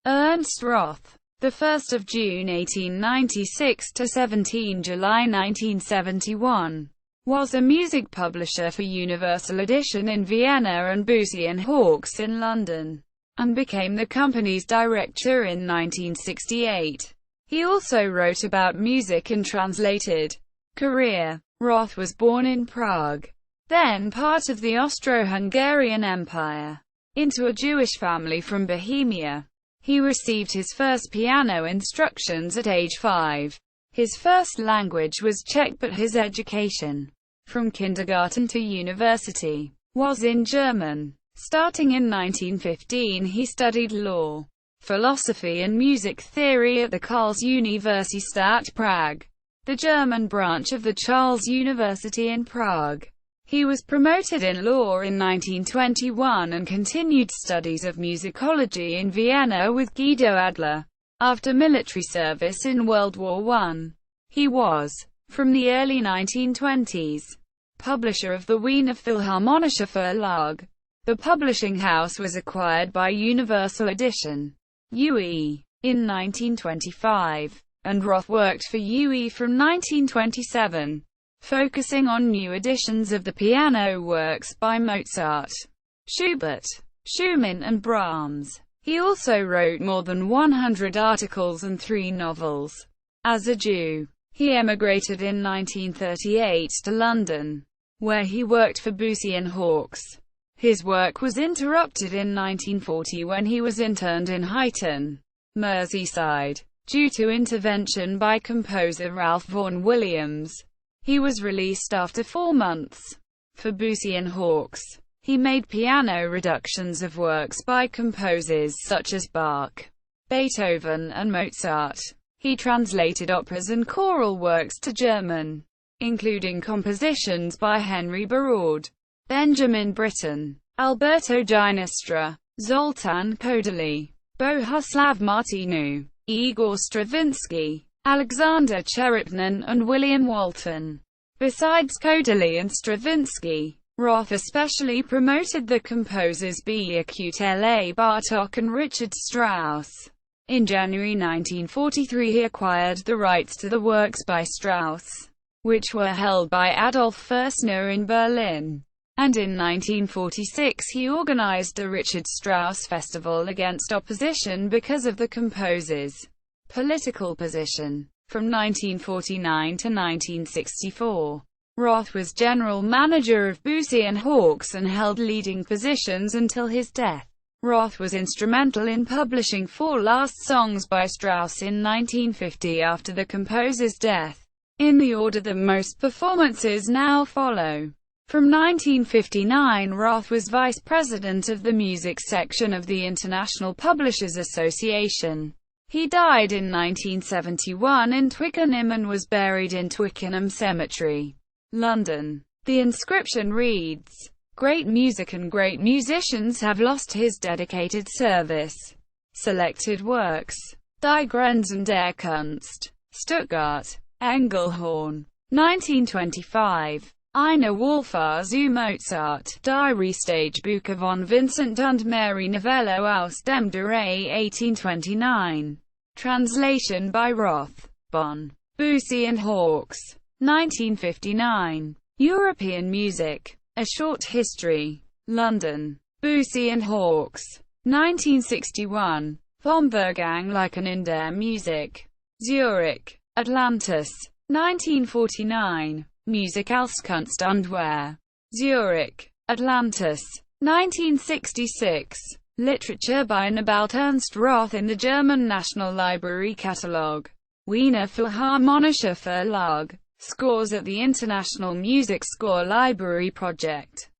Ernst Roth, the 1st of June 1896 to 17 July 1971, was a music publisher for Universal Edition in Vienna and Boosey Hawkes in London, and became the company's director in 1968. He also wrote about music and translated. Career. Roth was born in Prague, then part of the Austro-Hungarian Empire, into a Jewish family from Bohemia. He received his first piano instructions at age 5. His first language was Czech, but his education, from kindergarten to university, was in German. Starting in 1915, he studied law, philosophy and music theory at the Karls-Universität Prague, the German branch of the Charles University in Prague. He was promoted in law in 1921 and continued studies of musicology in Vienna with Guido Adler. After military service in World War I, he was, from the early 1920s, publisher of the Wiener Philharmonischer Verlag. The publishing house was acquired by Universal Edition, UE, in 1925, and Roth worked for UE from 1927. Focusing on new editions of the piano works by Mozart, Schubert, Schumann and Brahms. He also wrote more than 100 articles and 3 novels. As a Jew, he emigrated in 1938 to London, where he worked for Boosey Hawkes. His work was interrupted in 1940 when he was interned in Huyton, Merseyside, due to intervention by composer Ralph Vaughan Williams. He was released after 4 months. For Boosey Hawkes, he made piano reductions of works by composers such as Bach, Beethoven and Mozart. He translated operas and choral works to German, including compositions by Henry Barraud, Benjamin Britten, Alberto Ginestra, Zoltan Kodaly, Bohuslav Martinu, Igor Stravinsky, Alexander Cherepnin and William Walton. Besides Kodaly and Stravinsky, Roth especially promoted the composers Béla Bartók and Richard Strauss. In January 1943 he acquired the rights to the works by Strauss, which were held by Adolf Fürstner in Berlin. And in 1946 he organized the Richard Strauss Festival against opposition because of the composer's political position. From 1949 to 1964, Roth was general manager of Boosey Hawkes and held leading positions until his death. Roth was instrumental in publishing 4 last songs by Strauss in 1950 after the composer's death. In the order that most performances now follow. From 1959, Roth was vice president of the music section of the International Publishers Association. He died in 1971 in Twickenham and was buried in Twickenham Cemetery, London. The inscription reads, "Great music and great musicians have lost his dedicated service." Selected works: Die Grenzen der Kunst, Stuttgart, Engelhorn, 1925. Eine Wallfahrt zu Mozart, Die Restagebuche von Vincent und Mary Novello aus dem Jahre 1829. Translation by Roth. Bonn. Boosey Hawkes. 1959. European Music. A Short History. London. Boosey Hawkes. 1961. Vom Vergang Lycan in der Musik. Zurich. Atlantis. 1949. Musik als Kunst und Ware. Zurich. Atlantis. 1966. Literature by and about Ernst Roth in the German National Library Catalogue. Wiener Philharmonischer Verlag. Scores at the International Music Score Library Project.